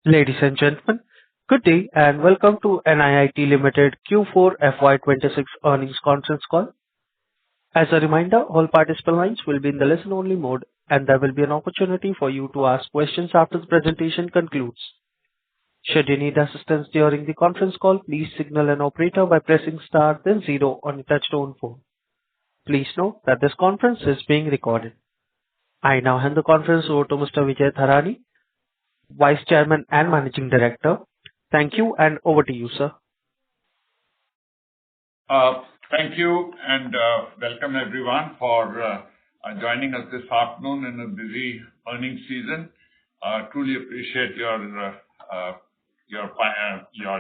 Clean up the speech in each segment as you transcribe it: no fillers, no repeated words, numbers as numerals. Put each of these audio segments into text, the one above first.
Ladies and gentlemen, good day and welcome to NIIT Limited Q4 FY26 earnings conference call. As a reminder, all participant lines will be in the listen-only mode, and there will be an opportunity for you to ask questions after the presentation concludes. Should you need assistance during the conference call, please signal an operator by pressing star then zero on your touchtone phone. Please note that this conference is being recorded. I now hand the conference over to Mr. Vijay Tharani, Vice Chairman and Managing Director. Thank you, and over to you, sir. Thank you, and welcome everyone for joining us this afternoon in a busy earnings season. Truly appreciate your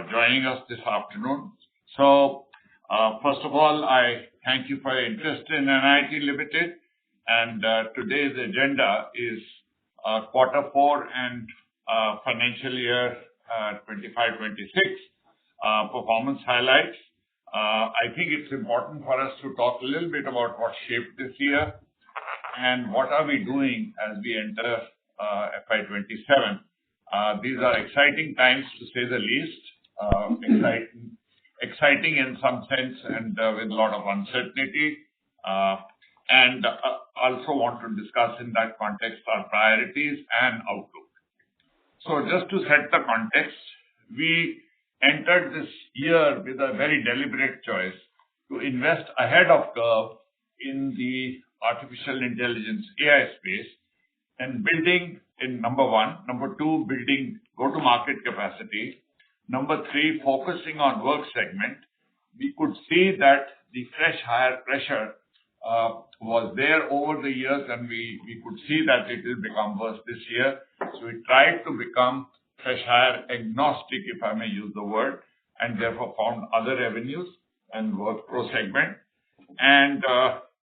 joining us this afternoon. So, first of all, I thank you for your interest in NIIT Limited, and today's agenda is quarter four and financial year 25-26 performance highlights. I think it's important for us to talk a little bit about what shaped this year and what are we doing as we enter FY27. These are exciting times, to say the least. Exciting in some sense and with a lot of uncertainty. And also want to discuss in that context our priorities and outlook. So just to set the context, we entered this year with a very deliberate choice to invest ahead of curve in the artificial intelligence AI space and building in number one. Number two, building go-to-market capacity. Number three, focusing on work segment. We could see that the fresh hire pressure was there over the years, and we could see that it will become worse this year. So we tried to become fresh hire agnostic, if I may use the word, and therefore found other revenues and work pro segment. And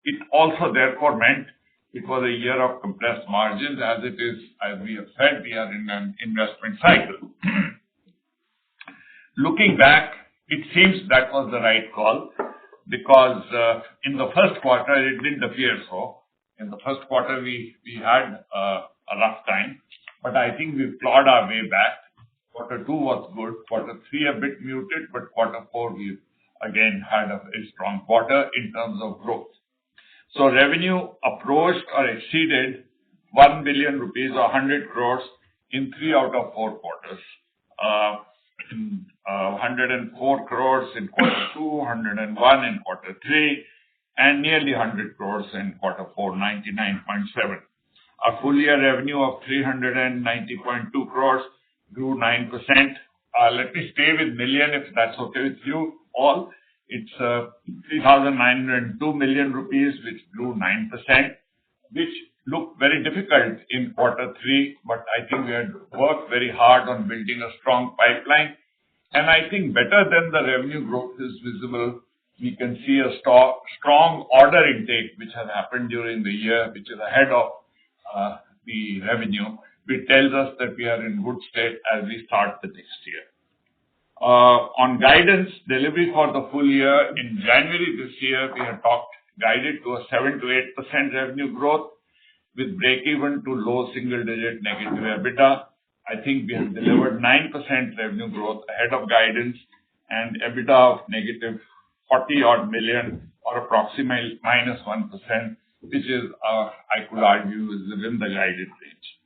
it also therefore meant it was a year of compressed margins, as it is, as we have said, we are in an investment cycle. Looking back, it seems that was the right call, because in the first quarter, it didn't appear so. In the first quarter, we had a rough time, but I think we've clawed our way back. Quarter two was good. Quarter three a bit muted, but quarter four we again had a very strong quarter in terms of growth. So revenue approached or exceeded 1 billion rupees or 100 crores in 3 out of 4 quarters. 104 crores in quarter two, 101 in quarter three, and nearly 100 crores in quarter four, 99.7. Our full year revenue of 390.2 crores grew 9%. Let me stay with million if that's okay with you all. It's 3,902 million rupees, which grew 9%, which looked very difficult in quarter three, but I think we had worked very hard on building a strong pipeline. And I think better than the revenue growth is visible, we can see a strong order intake which has happened during the year, which is ahead of the revenue, which tells us that we are in good state as we start the next year. On guidance delivery for the full year, in January this year, we had guided to a 7 to 8% revenue growth with break-even to low single-digit negative EBITDA. I think we have delivered 9% revenue growth ahead of guidance and EBITDA of negative 40-odd million or approximately minus 1%, which is, I could argue, is within the guided range.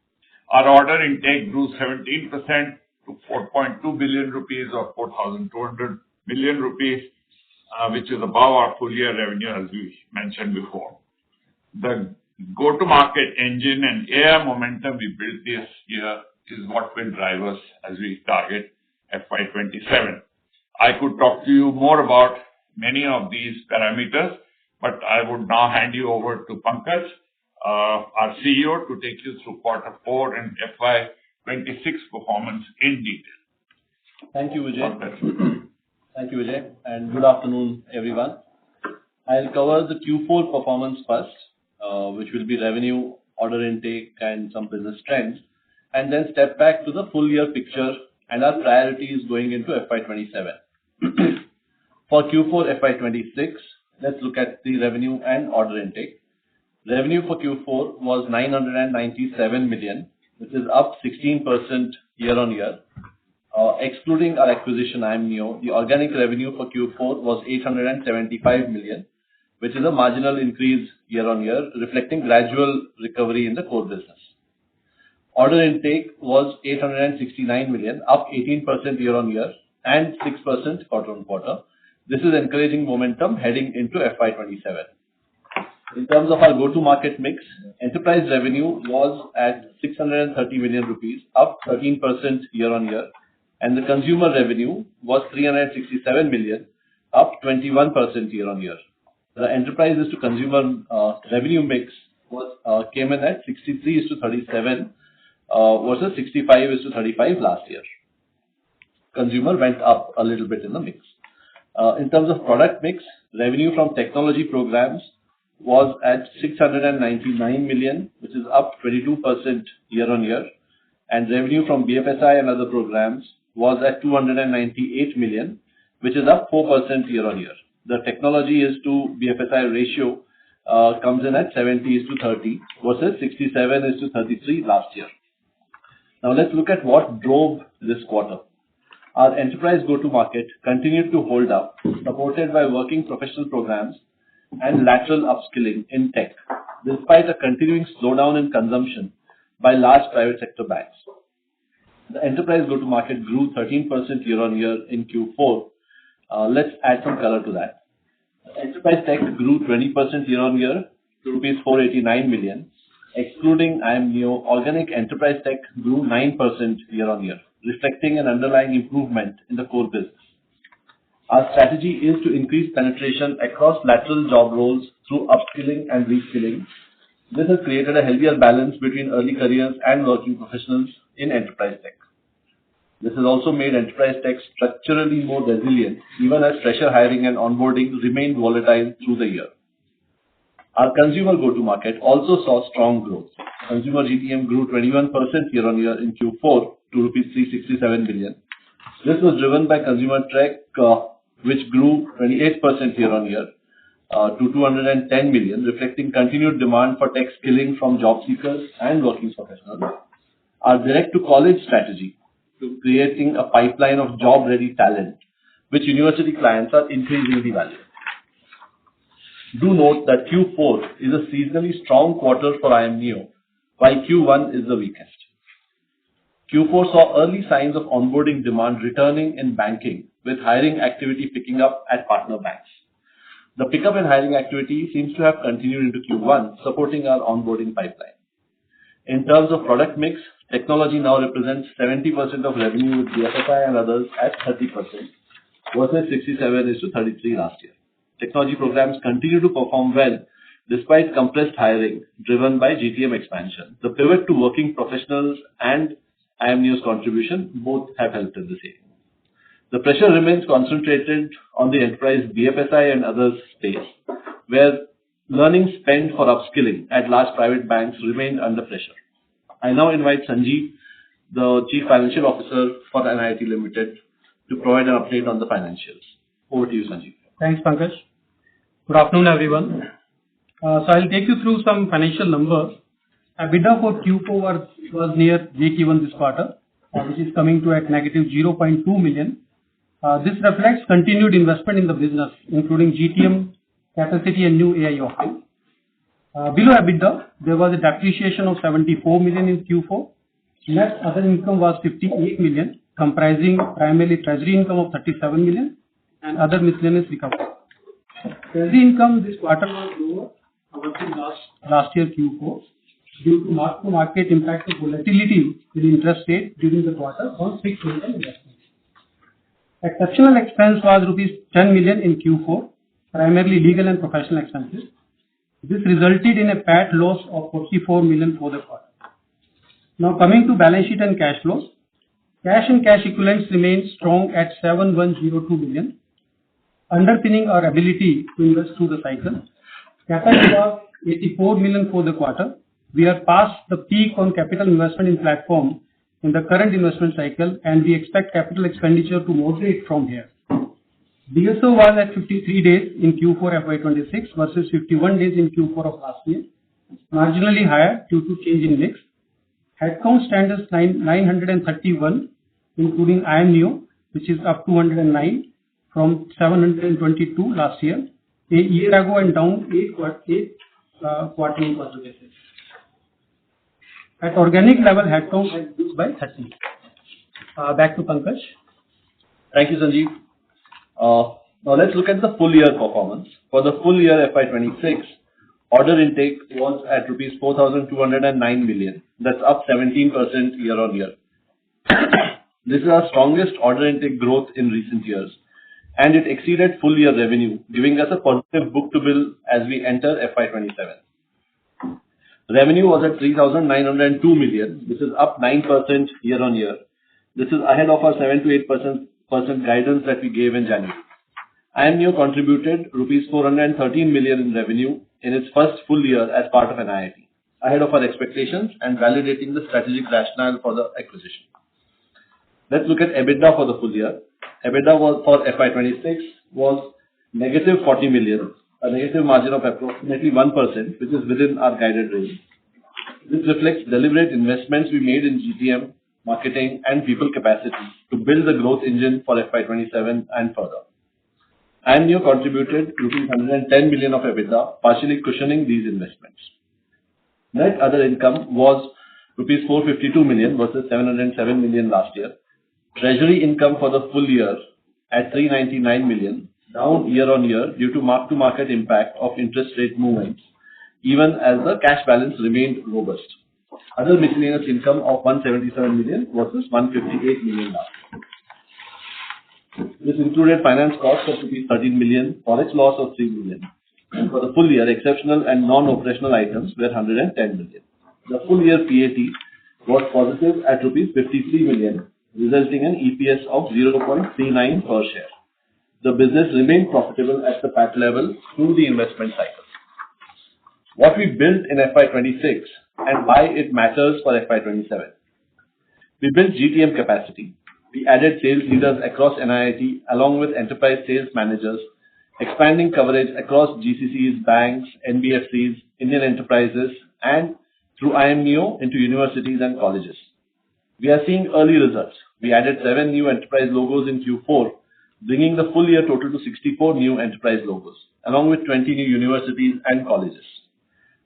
Our order intake grew 17% to 4.2 billion rupees or 4,200 million rupees, which is above our full year revenue, as we mentioned before. The go-to-market engine and AI momentum we built this year is what will drive us as we target FY27. I could talk to you more about many of these parameters, but I would now hand you over to Pankaj, our CEO, to take you through quarter four and FY26 performance in detail. Thank you, Vijay. Thank you, Vijay, and good afternoon, everyone. I'll cover the Q4 performance first, which will be revenue, order intake, and some business trends, and then step back to the full year picture and our priorities going into FY27. For Q4 FY26, let's look at the revenue and order intake. Revenue for Q4 was 997 million, which is up 16% year-on-year. Excluding our acquisition, iamneo, the organic revenue for Q4 was 875 million, which is a marginal increase year-on-year, reflecting gradual recovery in the core business. Order intake was 869 million, up 18% year-on-year and 6% quarter-on-quarter. This is encouraging momentum heading into FY27. In terms of our go-to-market mix, enterprise revenue was at 630 million rupees, up 13% year-on-year, and the consumer revenue was 367 million, up 21% year-on-year. The enterprise to consumer revenue mix came in at 63:37 versus 65:35 last year. Consumer went up a little bit in the mix. In terms of product mix, revenue from technology programs was at 699 million, which is up 22% year-on-year, and revenue from BFSI and other programs was at 298 million, which is up 4% year-on-year. The technology to BFSI ratio comes in at 70:30 versus 67:33 last year. Now let's look at what drove this quarter. Our enterprise go-to-market continued to hold up, supported by working professional programs and lateral upskilling in tech, despite a continuing slowdown in consumption by large private sector banks. The enterprise go-to-market grew 13% year-on-year in Q4. Let's add some color to that. Enterprise tech grew 20% year-on-year to rupees 489 million. Excluding iamneo, organic enterprise tech grew 9% year-on-year, reflecting an underlying improvement in the core business. Our strategy is to increase penetration across lateral job roles through upskilling and reskilling. This has created a healthier balance between early careers and working professionals in enterprise tech. This has also made enterprise tech structurally more resilient, even as fresher hiring and onboarding remained volatile through the year. Our consumer go-to-market also saw strong growth. Consumer GTM grew 21% year-on-year in Q4 to rupees 367 billion. This was driven by consumer tech, which grew 28% year-on-year to 210 million, reflecting continued demand for tech skilling from job seekers and working professionals. Our direct-to-college strategy to creating a pipeline of job-ready talent, which university clients are increasingly valuing. Do note that Q4 is a seasonally strong quarter for iamneo, while Q1 is the weakest. Q4 saw early signs of onboarding demand returning in banking, with hiring activity picking up at partner banks. The pickup in hiring activity seems to have continued into Q1, supporting our onboarding pipeline. In terms of product mix, technology now represents 70% of revenue with BFSI and others at 30% versus 67:33 last year. Technology programs continue to perform well despite compressed hiring driven by GTM expansion. The pivot to working professionals and iamneo's contribution both have helped in the same. The pressure remains concentrated on the enterprise BFSI and others space, where learning spend for upskilling at large private banks remained under pressure. I now invite Sanjeev, the Chief Financial Officer for NIIT Limited, to provide an update on the financials. Over to you, Sanjeev. Thanks, Pankaj. Good afternoon, everyone. I'll take you through some financial numbers. EBITDA for Q4 was near break-even this quarter, which is coming to at negative 0.2 million. This reflects continued investment in the business, including GTM, capacity, and new AI offerings. Below EBITDA, there was a depreciation of 74 million in Q4. Net other income was 58 million, comprising primarily treasury income of 37 million and other miscellaneous recovery. Treasury income this quarter was lower versus last year Q4 due to mark-to-market impact of volatility in interest rate during the quarter on fixed income investments. Exceptional expense was rupees 10 million in Q4, primarily legal and professional expenses. This resulted in a PAT loss of 44 million for the quarter. Now coming to balance sheet and cash flows. Cash and cash equivalents remain strong at 7102 million, underpinning our ability to invest through the cycle. CapEx was 84 million for the quarter. We are past the peak on capital investment in platform in the current investment cycle, and we expect capital expenditure to moderate from here. DSO was at 53 days in Q4 FY26 versus 51 days in Q4 of last year, marginally higher due to change in mix. Headcount stands as 931, including IMNEO, which is up 209 from 722 last year, a year ago, and down 8 quarter-on-quarter basis. At organic level, headcount has reduced by 30. Back to Pankaj. Thank you, Sanjeev. Now let's look at the full year performance. For the full year FY26, order intake was at rupees 4,209 million. That's up 17% year-on-year. This is our strongest order intake growth in recent years, and it exceeded full year revenue, giving us a positive book-to-bill as we enter FY27. Revenue was at 3,902 million. This is up 9% year-on-year. This is ahead of our 7 to 8% guidance that we gave in January. IMNEO contributed rupees 413 million in revenue in its first full year as part of NIIT, ahead of our expectations and validating the strategic rationale for the acquisition. Let's look at EBITDA for the full year. EBITDA for FY26 was negative 40 million, a negative margin of approximately 1%, which is within our guided range. This reflects deliberate investments we made in GTM, marketing, and people capacity to build the growth engine for FY27 and further. IMNEO contributed rupees 110 million of EBITDA, partially cushioning these investments. Net other income was rupees 452 million versus 707 million last year. Treasury income for the full year at 399 million, down year-on-year due to mark-to-market impact of interest rate movements, even as the cash balance remained robust. Other miscellaneous income of 177 million versus 158 million last year. This included finance costs of 13 million, forex loss of 3 million. And for the full year, exceptional and non-operational items were 110 million. The full year PAT was positive at rupees 53 million, resulting in EPS of 0.39 per share. The business remained profitable at the PAT level through the investment cycle. What we built in FY26 and why it matters for FY27. We built GTM capacity. We added sales leaders across NIIT along with enterprise sales managers, expanding coverage across GCCs, banks, NBFCs, Indian enterprises, and through IMNEO into universities and colleges. We are seeing early results. We added 7 new enterprise logos in Q4, bringing the full year total to 64 new enterprise logos, along with 20 new universities and colleges.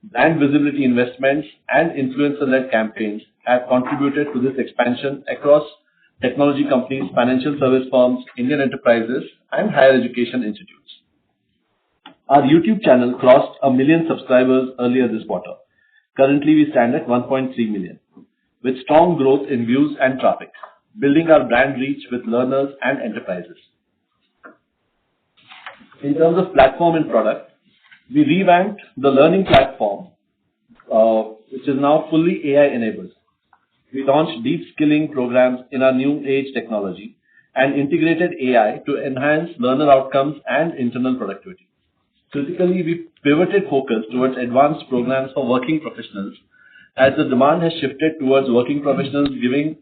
Brand visibility investments and influencer-led campaigns have contributed to this expansion across technology companies, financial service firms, Indian enterprises, and higher education institutes. Our YouTube channel crossed 1 million subscribers earlier this quarter. Currently, we stand at 1.3 million, with strong growth in views and traffic, building our brand reach with learners and enterprises. In terms of platform and product, we revamped the learning platform, which is now fully AI-enabled. We launched deep skilling programs in our new age technology and integrated AI to enhance learner outcomes and internal productivity. Critically, we pivoted focus towards advanced programs for working professionals as the demand has shifted towards working professionals giving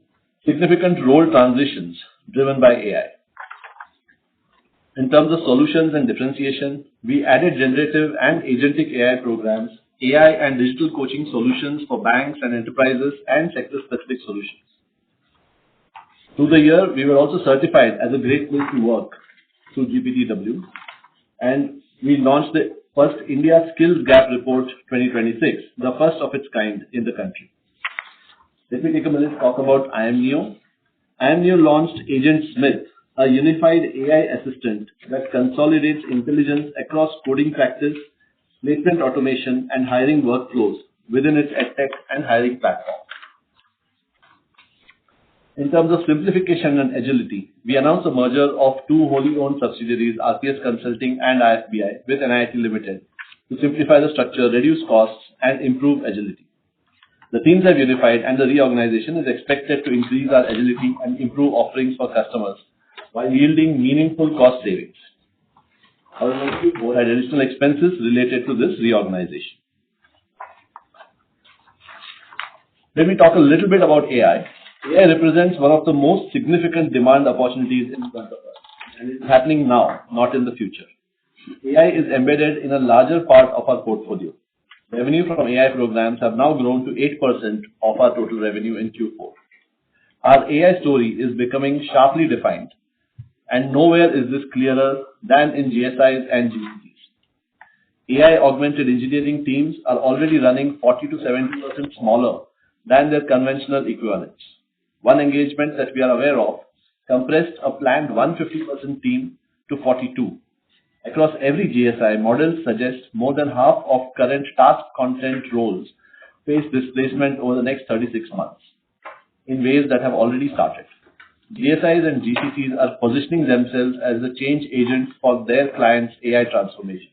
significant role transitions driven by AI. In terms of solutions and differentiation, we added generative and agentic AI programs, AI and digital coaching solutions for banks and enterprises, and sector-specific solutions. Through the year, we were also certified as a great place to work through GPTW, and we launched the first India Skills Gap Report 2026, the first of its kind in the country. Let me take a minute to talk about IMNEO. IMNEO launched Agent Smith, a unified AI assistant that consolidates intelligence across coding practice, placement automation, and hiring workflows within its EdTech and hiring platform. In terms of simplification and agility, we announced the merger of 2 wholly owned subsidiaries, RPS Consulting and IFBI, with NIIT Limited to simplify the structure, reduce costs, and improve agility. The teams have unified, and the reorganization is expected to increase our agility and improve offerings for customers while yielding meaningful cost savings. However, Q4 had additional expenses related to this reorganization. Let me talk a little bit about AI. AI represents one of the most significant demand opportunities in front of us, and it's happening now, not in the future. AI is embedded in a larger part of our portfolio. Revenue from AI programs have now grown to 8% of our total revenue in Q4. Our AI story is becoming sharply defined, and nowhere is this clearer than in GSIs and GCCs. AI-augmented engineering teams are already running 40 to 70% smaller than their conventional equivalents. One engagement that we are aware of compressed a planned 150% team to 42. Across every GSI, models suggest more than half of current task content roles face displacement over the next 36 months in ways that have already started. GSIs and GCCs are positioning themselves as the change agents for their clients' AI transformation.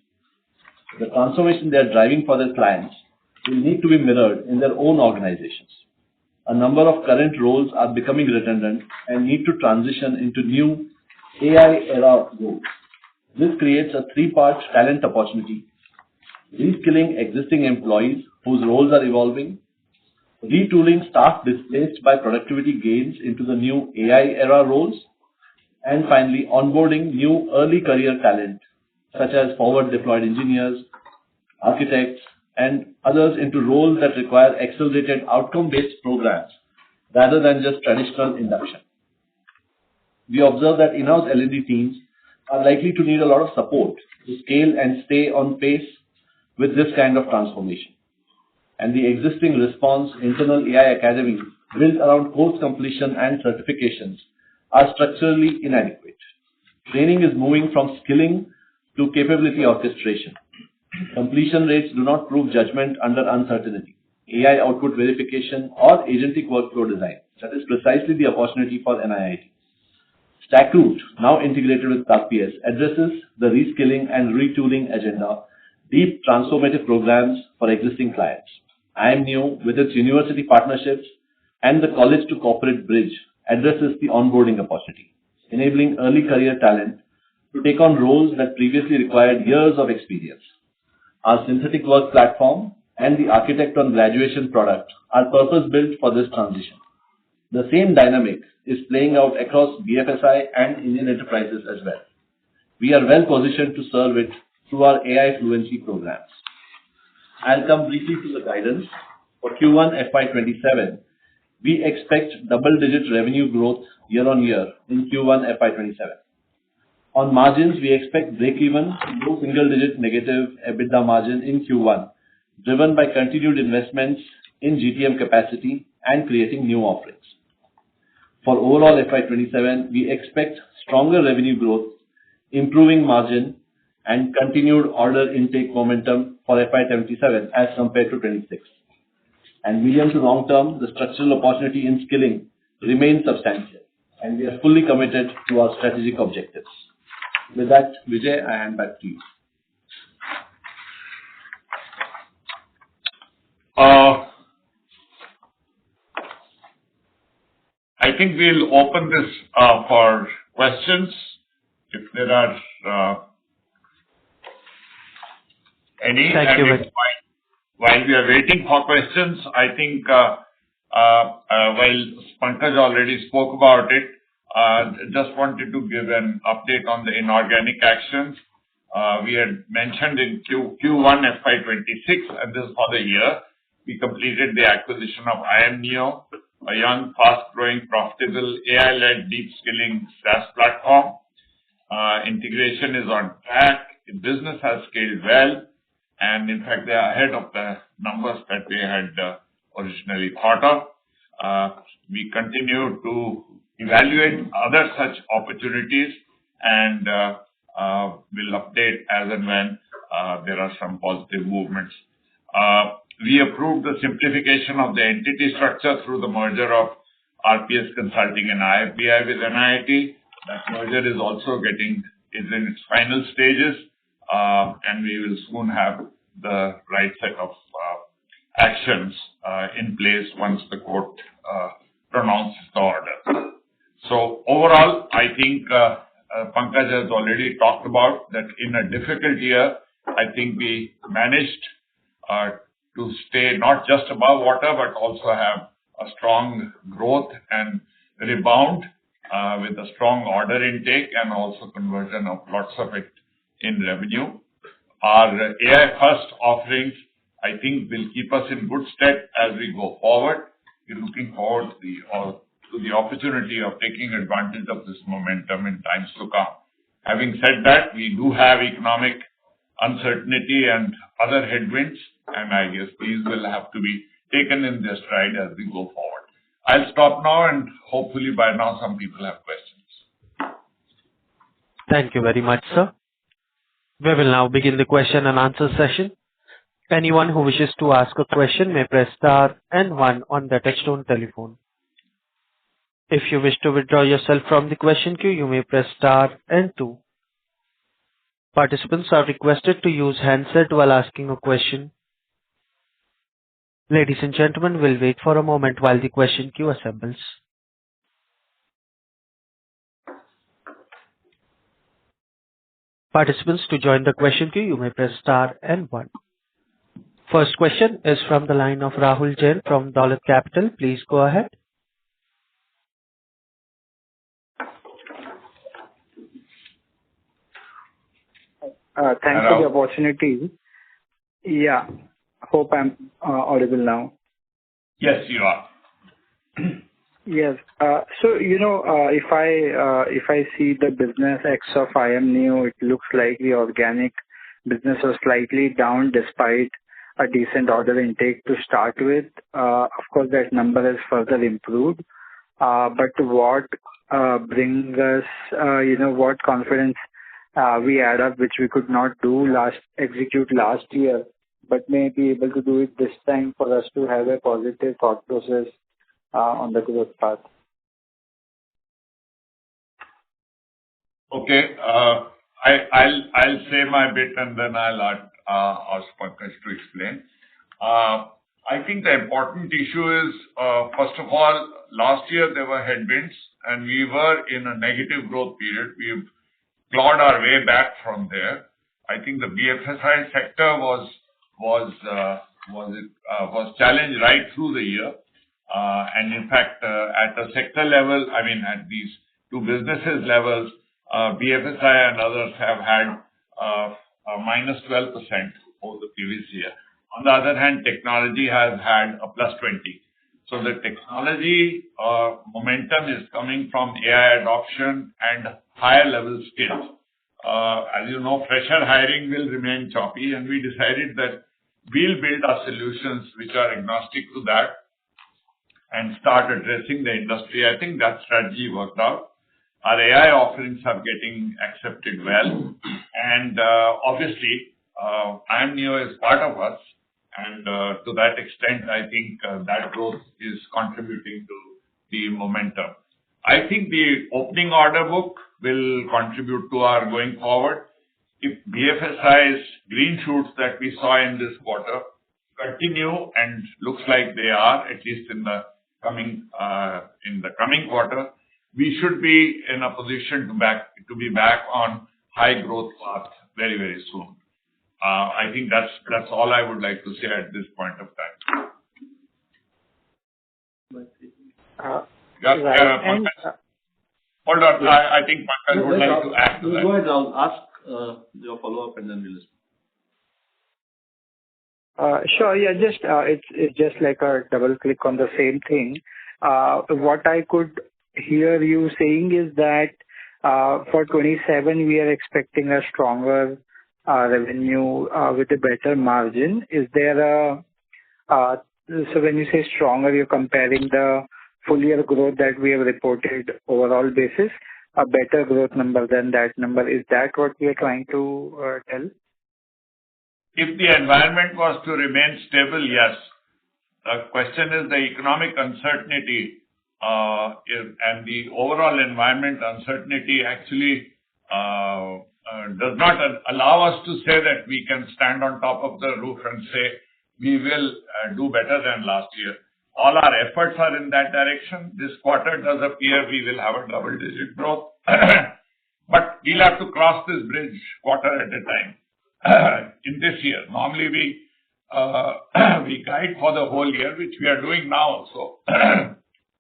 The transformation they are driving for their clients will need to be mirrored in their own organizations. A number of current roles are becoming redundant and need to transition into new AI-era roles. This creates a three-part talent opportunity: reskilling existing employees whose roles are evolving, retooling staff displaced by productivity gains into the new AI-era roles, and finally, onboarding new early career talent, such as forward-deployed engineers, architects, and others into roles that require accelerated outcome-based programs rather than just traditional induction. We observe that in-house L&D teams are likely to need a lot of support to scale and stay on pace with this kind of transformation. And the existing response internal AI academies built around course completion and certifications are structurally inadequate. Training is moving from skilling to capability orchestration. Completion rates do not prove judgment under uncertainty, AI output verification, or agentic workflow design. That is precisely the opportunity for NIIT. StackRoot, now integrated with RPS, addresses the reskilling and retooling agenda, deep transformative programs for existing clients. IMNEO, with its university partnerships and the college to corporate bridge, addresses the onboarding opportunity, enabling early career talent to take on roles that previously required years of experience. Our synthetic work platform and the Architect on Graduation product are purpose-built for this transition. The same dynamic is playing out across BFSI and Indian enterprises as well. We are well positioned to serve it through our AI fluency programs. I'll come briefly to the guidance. For Q1 FY27, we expect double-digit revenue growth year-on-year in Q1 FY27. On margins, we expect break-even to low single-digit negative EBITDA margin in Q1, driven by continued investments in GTM capacity and creating new offerings. For overall FY27, we expect stronger revenue growth, improving margin, and continued order intake momentum for FY27 as compared to 26. And medium to long term, the structural opportunity in skilling remains substantial, and we are fully committed to our strategic objectives. With that, Vijay, I hand back to you. I think we'll open this for questions. If there are any. Thank you, Vijay. While we are waiting for questions, I think while Pankaj already spoke about it, just wanted to give an update on the inorganic actions. We had mentioned in Q1 FY26, and this is for the year, we completed the acquisition of IMNEO, a young, fast-growing, profitable, AI-led deep skilling SaaS platform. Integration is on track. The business has scaled well, and in fact, they are ahead of the numbers that we had originally thought of. We continue to evaluate other such opportunities, and will update as and when there are some positive movements. We approved the simplification of the entity structure through the merger of RPS Consulting and IFBI with NIIT. That merger is also in its final stages, and we will soon have the right set of actions in place once the court pronounces the order. So overall, I think Pankaj has already talked about that in a difficult year, I think we managed to stay not just above water, but also have a strong growth and rebound with a strong order intake and also conversion of lots of it in revenue. Our AI first offerings I think will keep us in good stead as we go forward. We're looking forward to the opportunity of taking advantage of this momentum in times to come. Having said that, we do have economic uncertainty and other headwinds, and I guess these will have to be taken in their stride as we go forward. I'll stop now, and hopefully by now some people have questions. Thank you very much, sir. We will now begin the question and answer session. Anyone who wishes to ask a question may press star and one on the touchtone telephone. If you wish to withdraw yourself from the question queue, you may press star and two. Participants are requested to use handset while asking a question. Ladies and gentlemen, we'll wait for a moment while the question queue assembles. Participants, to join the question queue, you may press star and one. First question is from the line of Rahul Jain from Dolat Capital. Please go ahead. Thanks for the opportunity. Yeah, hope I'm audible now. Yes, you are. Yes. So, if I see the business X of IMNEO, it looks like the organic business was slightly down despite a decent order intake to start with. Of course, that number has further improved. But what brings us, what confidence we add up, which we could not execute last year, but may be able to do it this time for us to have a positive thought process on the growth path. Okay. I'll say my bit and then I'll ask Pankaj to explain. I think the important issue is, first of all, last year there were headwinds and we were in a negative growth period. We've clawed our way back from there. I think the BFSI sector was challenged right through the year. And in fact, at the sector level, I mean, at these two businesses levels, BFSI and others have had a minus 12% over the previous year. On the other hand, technology has had a plus 20. So the technology momentum is coming from AI adoption and higher level skills. As you know, fresher hiring will remain choppy, and we decided that we'll build our solutions which are agnostic to that and start addressing the industry. I think that strategy worked out. Our AI offerings are getting accepted well, and obviously, IMNEO is part of us, and to that extent, I think that growth is contributing to the momentum. I think the opening order book will contribute to our going forward. If BFSI's green shoots that we saw in this quarter continue, and looks like they are, at least in the coming quarter, we should be in a position to be back on high growth path very, very soon. I think that's all I would like to say at this point of time. Right. Hold on. I think Pankaj would like to add to that. Go ahead, Rahul. Ask your follow-up and then we'll listen. Sure. Yeah, it's just like a double click on the same thing. What I could hear you saying is that for 27 we are expecting a stronger revenue with a better margin. Is there so when you say stronger, you're comparing the full year growth that we have reported overall basis, a better growth number than that number. Is that what we are trying to tell? If the environment was to remain stable, yes. The question is the economic uncertainty and the overall environment uncertainty actually does not allow us to say that we can stand on top of the roof and say we will do better than last year. All our efforts are in that direction. This quarter does appear we will have a double-digit growth, but we'll have to cross this bridge quarter at a time. In this year, normally we guide for the whole year, which we are doing now also,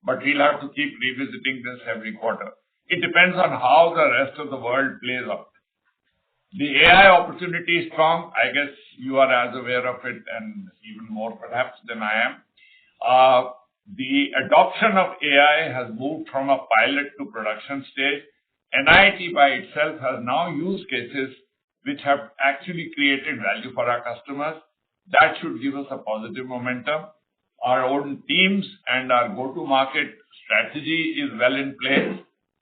but we'll have to keep revisiting this every quarter. It depends on how the rest of the world plays out. The AI opportunity is strong. I guess you are as aware of it and even more perhaps than I am. The adoption of AI has moved from a pilot to production stage. NIIT by itself has now use cases which have actually created value for our customers. That should give us a positive momentum. Our own teams and our go-to-market strategy is well in place.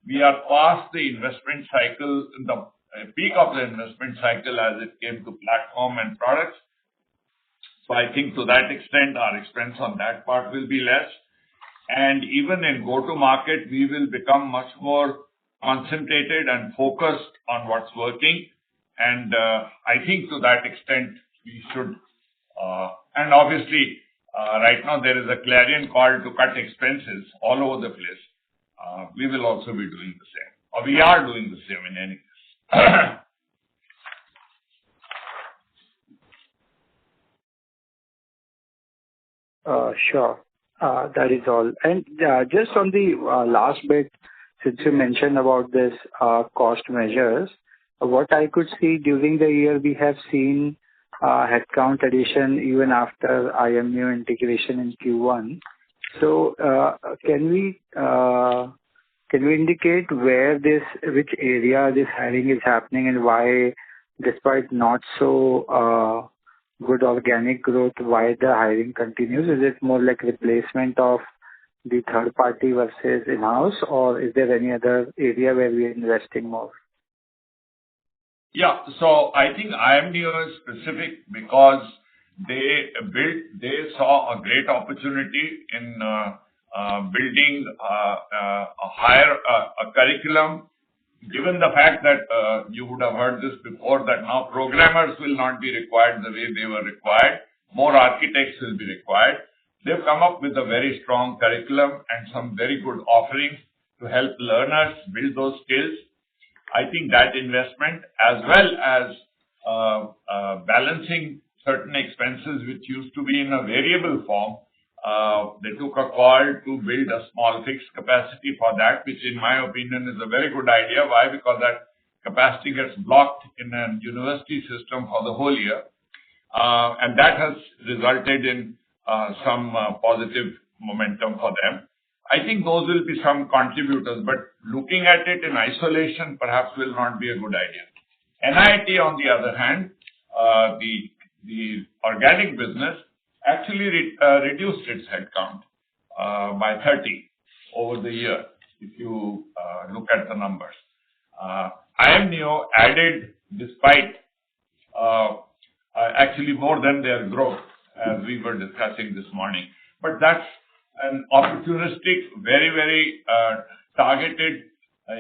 We are past the investment cycle, the peak of the investment cycle as it came to platform and products. So I think to that extent, our expense on that part will be less. And even in go-to-market, we will become much more concentrated and focused on what's working. And I think to that extent, we should, and obviously, right now there is a clarion call to cut expenses all over the place. We will also be doing the same, or we are doing the same in any case. Sure. That is all. And just on the last bit, since you mentioned about this cost measures, what I could see during the year, we have seen headcount addition even after IMU integration in Q1. So can we indicate which area this hiring is happening and why, despite not so good organic growth, why the hiring continues? Is it more like replacement of the third party versus in-house, or is there any other area where we are investing more? Yeah, so I think IMDO is specific because they saw a great opportunity in building a curriculum. Given the fact that you would have heard this before, that now programmers will not be required the way they were required, more architects will be required. They've come up with a very strong curriculum and some very good offerings to help learners build those skills. I think that investment, as well as balancing certain expenses which used to be in a variable form, they took a call to build a small fixed capacity for that, which in my opinion is a very good idea. Why? Because that capacity gets blocked in a university system for the whole year. And that has resulted in some positive momentum for them. I think those will be some contributors, but looking at it in isolation perhaps will not be a good idea. NIIT, on the other hand, the organic business actually reduced its headcount by 30 over the year, if you look at the numbers. IMNEO added, despite actually more than their growth, as we were discussing this morning. But that's an opportunistic, very, very targeted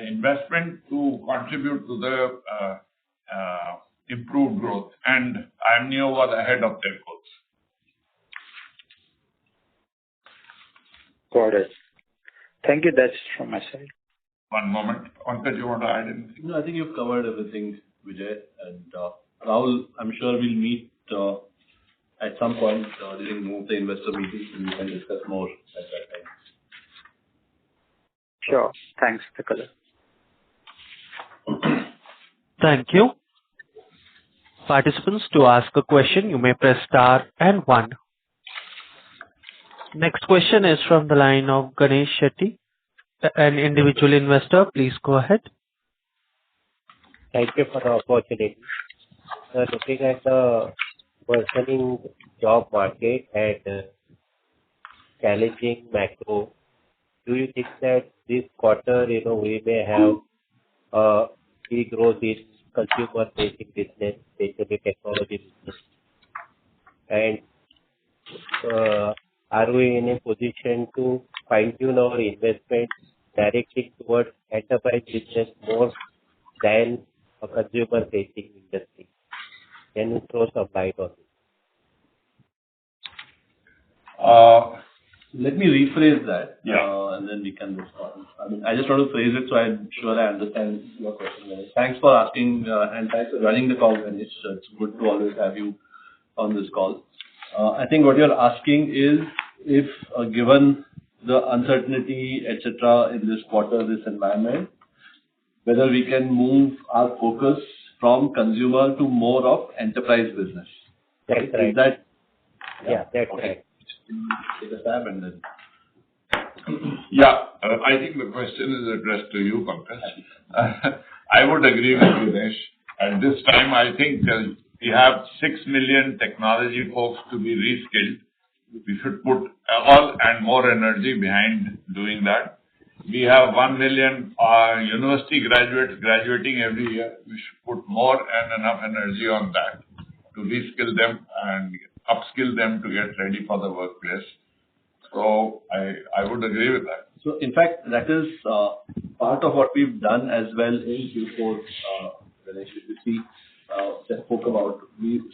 investment to contribute to the improved growth. And IMNEO was ahead of their goals. Got it. Thank you. That's from my side. One moment. Pankaj, you want to add anything? No, I think you've covered everything, Vijay. And Rahul, I'm sure we'll meet at some point during the investor meeting, and we can discuss more at that time. Sure. Thanks, Takala. Thank you. Participants, to ask a question, you may press star and 1. Next question is from the line of Ganesh Shetty, an individual investor. Please go ahead. Thank you for the opportunity. Looking at the worsening job market and challenging macro, do you think that this quarter, we may have degrowth in consumer-facing business, especially technology business? And are we in a position to fine-tune our investments directly towards enterprise business more than a consumer-facing industry? Can you throw some light on this? Let me rephrase that, Yeah. and then we can respond. I just want to phrase it so I'm sure I understand your question. Thanks for asking, and thanks for running the call, Ganesh. It's good to always have you on this call. I think what you're asking is if, given the uncertainty, etc., in this quarter, this environment, whether we can move our focus from consumer to more of enterprise business. That's Is right. that? Yeah, that's Okay. right. Take a stab and then. I think the question is addressed to you, Pankaj. I would agree with Dinesh. At this time, I think we have 6 million technology folks to be reskilled. We should put all and more energy behind doing that. We have 1 million university graduates graduating every year. We should put more and enough energy on that to reskill them and upskill them to get ready for the workplace. So I would agree with that. So in fact, that is part of what we've done as well in Q4, Ganesh. If you see, that spoke about.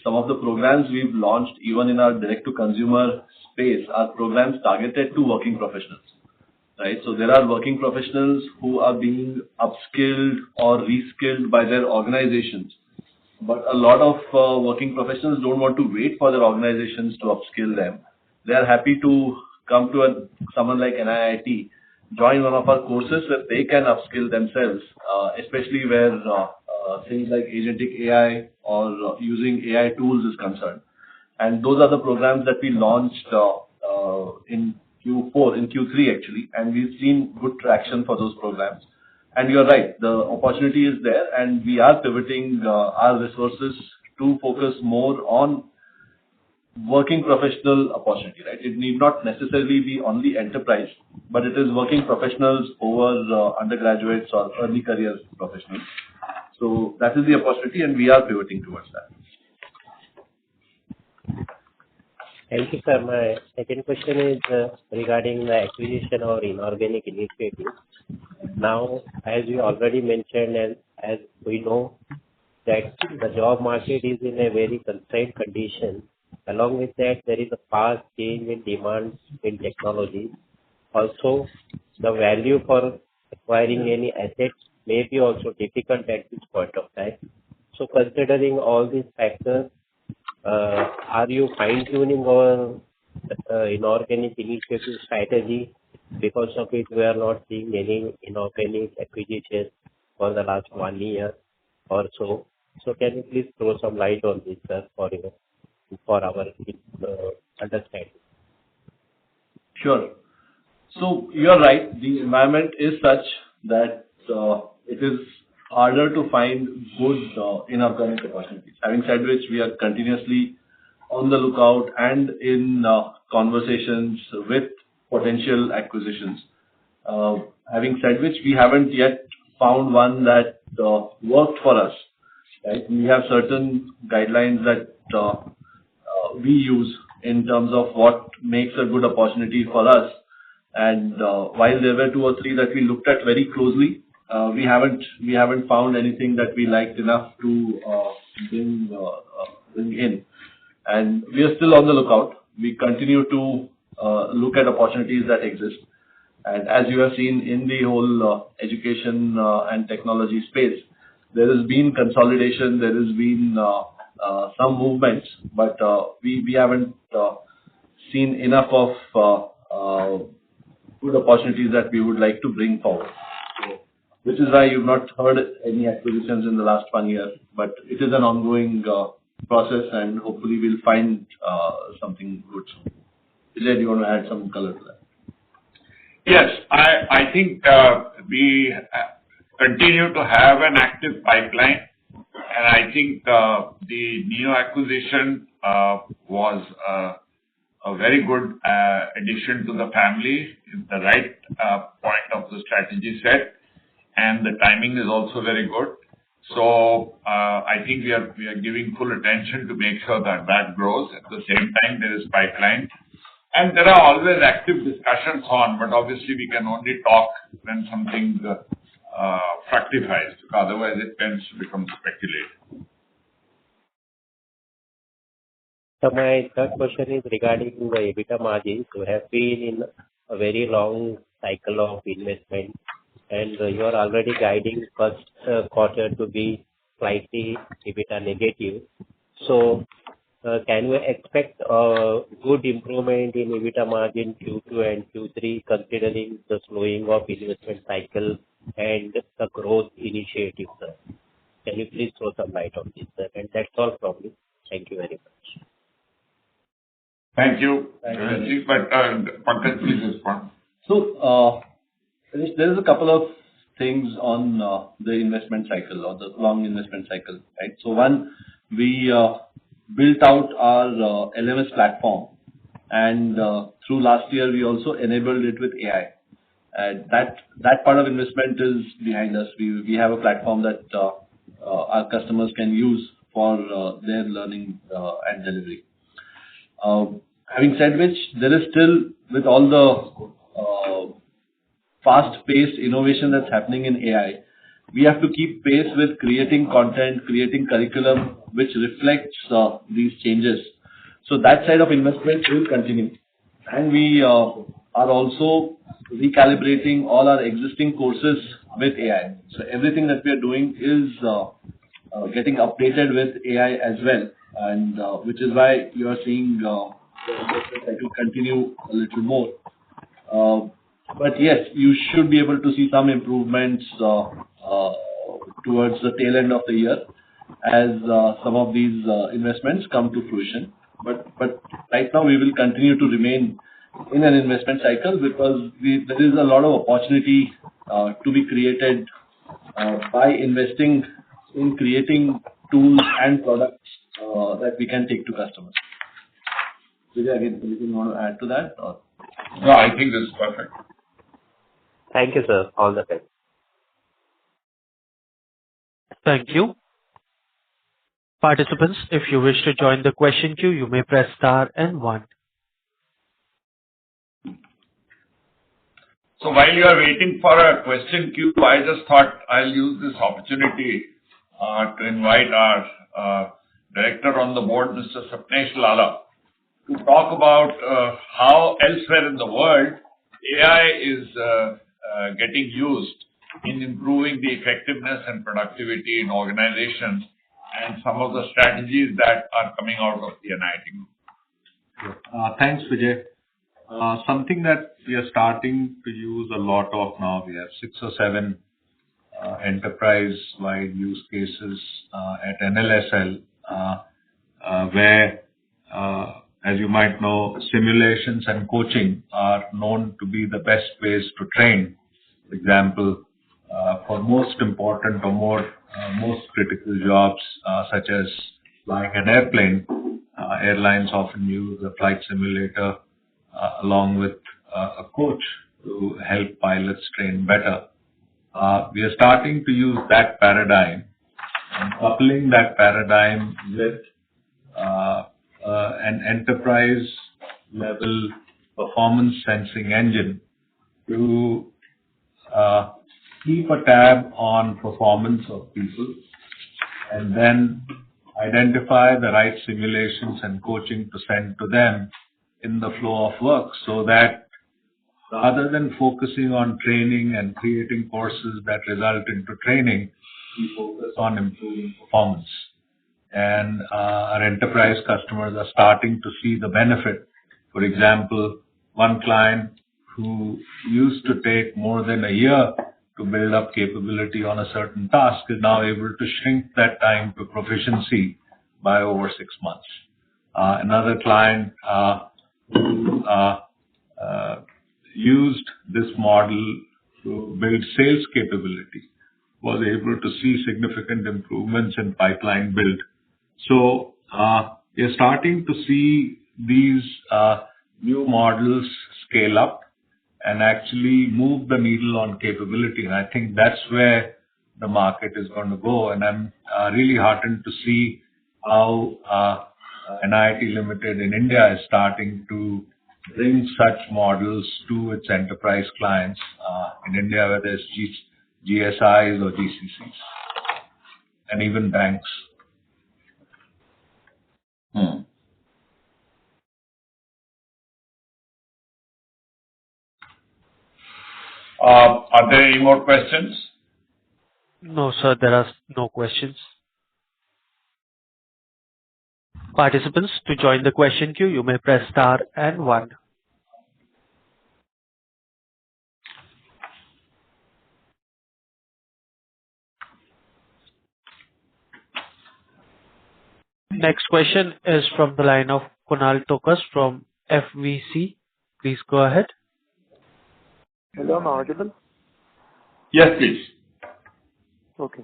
Some of the programs we've launched, even in our direct-to-consumer space, are programs targeted to working professionals, right? So there are working professionals who are being upskilled or reskilled by their organizations. But a lot of working professionals don't want to wait for their organizations to upskill them. They are happy to come to someone like NIIT, join one of our courses where they can upskill themselves, especially where things like agentic AI or using AI tools is concerned. And those are the programs that we launched in Q4, in Q3 actually, and we've seen good traction for those programs. And you're right, the opportunity is there, and we are pivoting our resources to focus more on working professional opportunity, right? It need not necessarily be only enterprise, but it is working professionals over undergraduates or early career professionals. So that is the opportunity, and we are pivoting towards that. Thank you, sir. My second question is regarding the acquisition or inorganic initiative. Now, as you already mentioned, and as we know, that the job market is in a very constrained condition. Along with that, there is a fast change in demand in technology. Also, the value for acquiring any assets may be also difficult at this point of time. So, considering all these factors, are you fine-tuning our inorganic initiative strategy? Because of it, we are not seeing any inorganic acquisitions for the last 1 year or so. So, can you please throw some light on this, sir, for our understanding? Sure. So you're right. The environment is such that it is harder to find good inorganic opportunities. Having said which, we are continuously on the lookout and in conversations with potential acquisitions. Having said which, we haven't yet found one that worked for us. Right? We have certain guidelines that we use in terms of what makes a good opportunity for us. And while there were 2 or 3 that we looked at very closely, we haven't found anything that we liked enough to bring in. And we are still on the lookout. We continue to look at opportunities that exist. And as you have seen in the whole education and technology space, there has been consolidation, there has been some movements, but we haven't seen enough of good opportunities that we would like to bring forward. So, which is why you've not heard any acquisitions in the last 1 year, but it is an ongoing process, and hopefully we'll find something good soon. Vijay, do you want to add some color to that? Yes, I think we continue to have an active pipeline, and I think the NIO acquisition was a very good addition to the family, the right point of the strategy set, and the timing is also very good. So I think we are giving full attention to make sure that that grows. At the same time, there is pipeline. And there are always active discussions on, but obviously we can only talk when something fructifies. Otherwise, it tends to become speculative. So my third question is regarding the EBITDA margins. We have been in a very long cycle of investment, and you are already guiding first quarter to be slightly EBITDA negative. So can we expect a good improvement in EBITDA margin Q2 and Q3, considering the slowing of investment cycle and the growth initiatives, sir? Can you please throw some light on this, sir? And that's all from me. Thank you very much. Thank you. Thank you. Pankaj, please respond. So, Manish, there is a couple of things on the investment cycle or the long investment cycle, right? So one, we built out our LMS platform, and through last year, we also enabled it with AI. And that part of investment is behind us. We have a platform that our customers can use for their learning and delivery. Having said which, there is still, with all the fast-paced innovation that's happening in AI, we have to keep pace with creating content, creating curriculum, which reflects these changes. So that side of investment will continue. And we are also recalibrating all our existing courses with AI. So everything that we are doing is getting updated with AI as well, and which is why you are seeing the investment cycle continue a little more. But yes, you should be able to see some improvements towards the tail end of the year as some of these investments come to fruition. But right now, we will continue to remain in an investment cycle because there is a lot of opportunity to be created by investing in creating tools and products that we can take to customers. Vijay, again, anything you want to add to that? Or? No, I think this is perfect. Thank you, sir. All the best. Thank you. Participants, if you wish to join the question queue, you may press star and 1. So while you are waiting for a question queue, I just thought I'll use this opportunity to invite our director on the board, Mr. Sapnesh Lala, to talk about how elsewhere in the world AI is getting used in improving the effectiveness and productivity in organizations and some of the strategies that are coming out of the NIIT group. Thanks, Vijay. Something that we are starting to use a lot of now, we have 6 or 7 enterprise-wide use cases at NLSL, where, as you might know, simulations and coaching are known to be the best ways to train. For example, for most important or most critical jobs, such as flying an airplane, airlines often use a flight simulator along with a coach to help pilots train better. We are starting to use that paradigm and coupling that paradigm with an enterprise level performance sensing engine to keep a tab on performance of people and then identify the right simulations and coaching to send to them in the flow of work, so that rather than focusing on training and creating courses that result into training, we focus on improving performance. And our enterprise customers are starting to see the benefit. For example, one client who used to take more than a year to build up capability on a certain task is now able to shrink that time to proficiency by over 6 months. Another client who used this model to build sales capability was able to see significant improvements in pipeline build. So we are starting to see these new models scale up and actually move the needle on capability. And I think that's where the market is going to go. And I'm really heartened to see how NIIT Limited in India is starting to bring such models to its enterprise clients in India, whether it's GSIs or GCCs, and even banks. Are there any more questions? No, sir, there are no questions. Participants, to join the question queue, you may press star and 1. Next question is from the line of Kunal Tokas from FVC. Please go ahead. Hello, am I audible? Yes, please. Okay.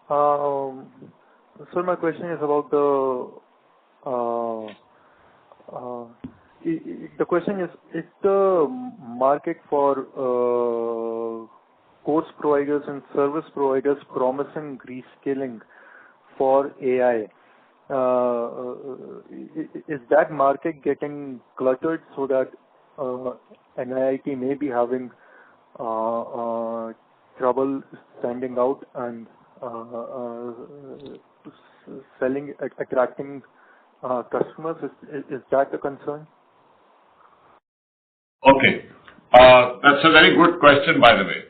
So my question is about the question is the market for course providers and service providers promising reskilling for AI? Is that market getting cluttered so that NIIT may be having trouble standing out and attracting customers? Is that a concern? Okay. That's a very good question, by the way,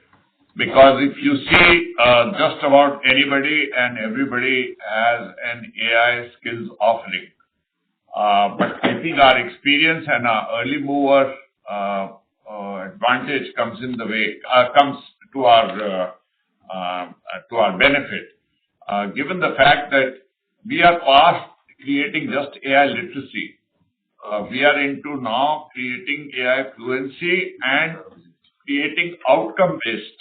because if you see, just about anybody and everybody has an AI skills offering. But I think our experience and our early mover advantage comes to our benefit, given the fact that we are past creating just AI literacy. We are into now creating AI fluency and creating outcome-based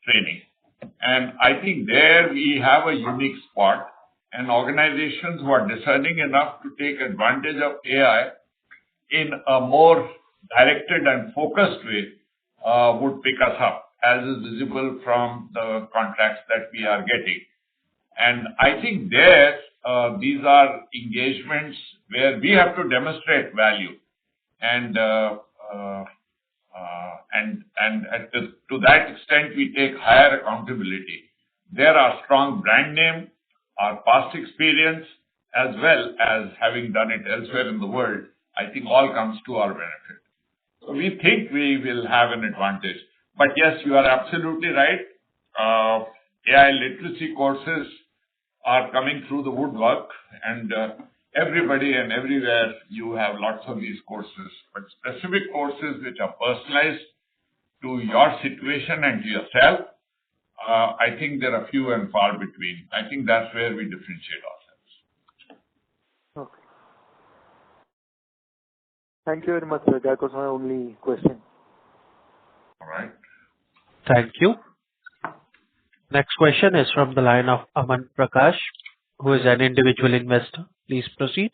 training. And I think there we have a unique spot, and organizations who are discerning enough to take advantage of AI in a more directed and focused way would pick us up, as is visible from the contracts that we are getting. And I think there, these are engagements where we have to demonstrate value, and to that extent, we take higher accountability. There are strong brand name, our past experience, as well as having done it elsewhere in the world, I think all comes to our benefit. So we think we will have an advantage. But yes, you are absolutely right. AI literacy courses are coming through the woodwork, and everybody and everywhere you have lots of these courses. But specific courses which are personalized to your situation and to yourself, I think there are few and far between. I think that's where we differentiate ourselves. Okay. Thank you very much, sir. That was my only question. All right. Thank you. Next question is from the line of Aman Prakash, who is an individual investor. Please proceed.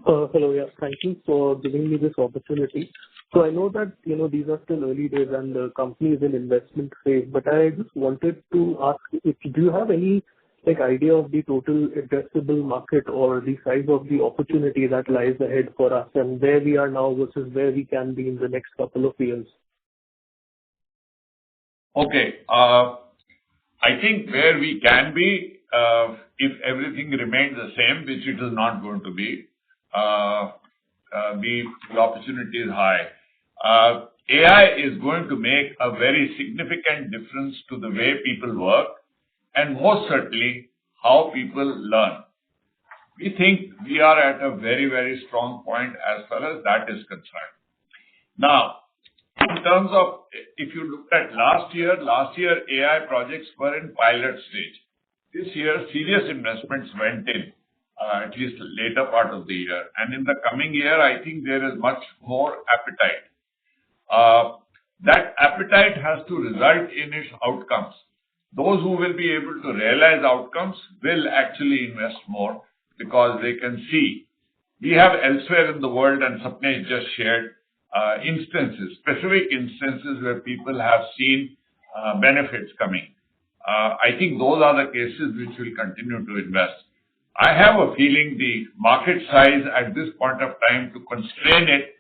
Hello. Yeah. Thank you for giving me this opportunity. So I know that, these are still early days and the company is in investment phase, but I just wanted to ask if do you have any idea of the total addressable market or the size of the opportunity that lies ahead for us and where we are now versus where we can be in the next couple of years? Okay. I think where we can be, if everything remains the same, which it is not going to be, the opportunity is high. AI is going to make a very significant difference to the way people work and most certainly how people learn. We think we are at a very, very strong point as far as that is concerned. Now, in terms of, if you looked at last year AI projects were in pilot stage. This year, serious investments went in, at least the later part of the year. And in the coming year, I think there is much more appetite. That appetite has to result in its outcomes. Those who will be able to realize outcomes will actually invest more because they can see. We have elsewhere in the world, and Sapnesh just shared, specific instances where people have seen benefits coming. I think those are the cases which will continue to invest. I have a feeling the market size at this point of time to constrain it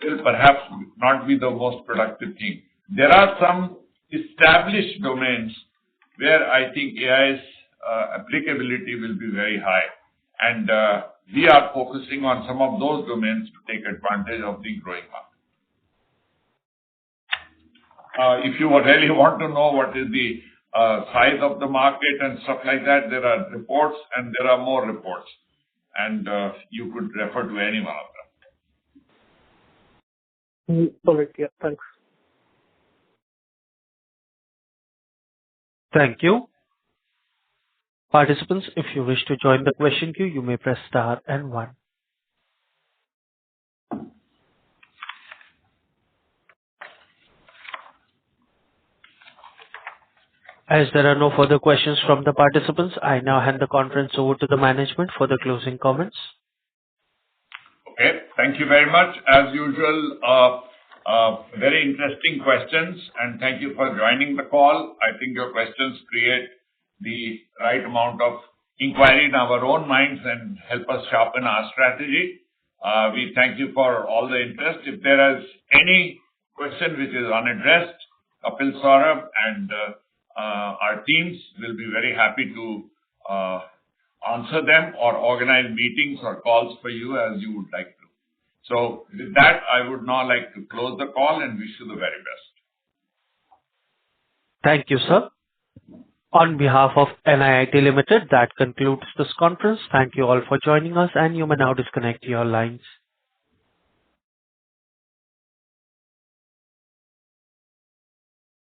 will perhaps not be the most productive thing. There are some established domains where I think AI's applicability will be very high. And we are focusing on some of those domains to take advantage of the growing market. If you really want to know what is the size of the market and stuff like that, there are reports and there are more reports. And you could refer to any one of them. All right. Yeah. Thanks. Thank you. Participants, if you wish to join the question queue, you may press star and one. As there are no further questions from the participants, I now hand the conference over to the management for the closing comments. Okay. Thank you very much. As usual, very interesting questions, and thank you for joining the call. I think your questions create the right amount of inquiry in our own minds and help us sharpen our strategy. We thank you for all the interest. If there is any question which is unaddressed, Kapil, Saurabh, and our teams will be very happy to answer them or organize meetings or calls for you as you would like to. So with that, I would now like to close the call and wish you the very best. Thank you, sir. On behalf of NIIT Limited, that concludes this conference. Thank you all for joining us, and you may now disconnect your lines.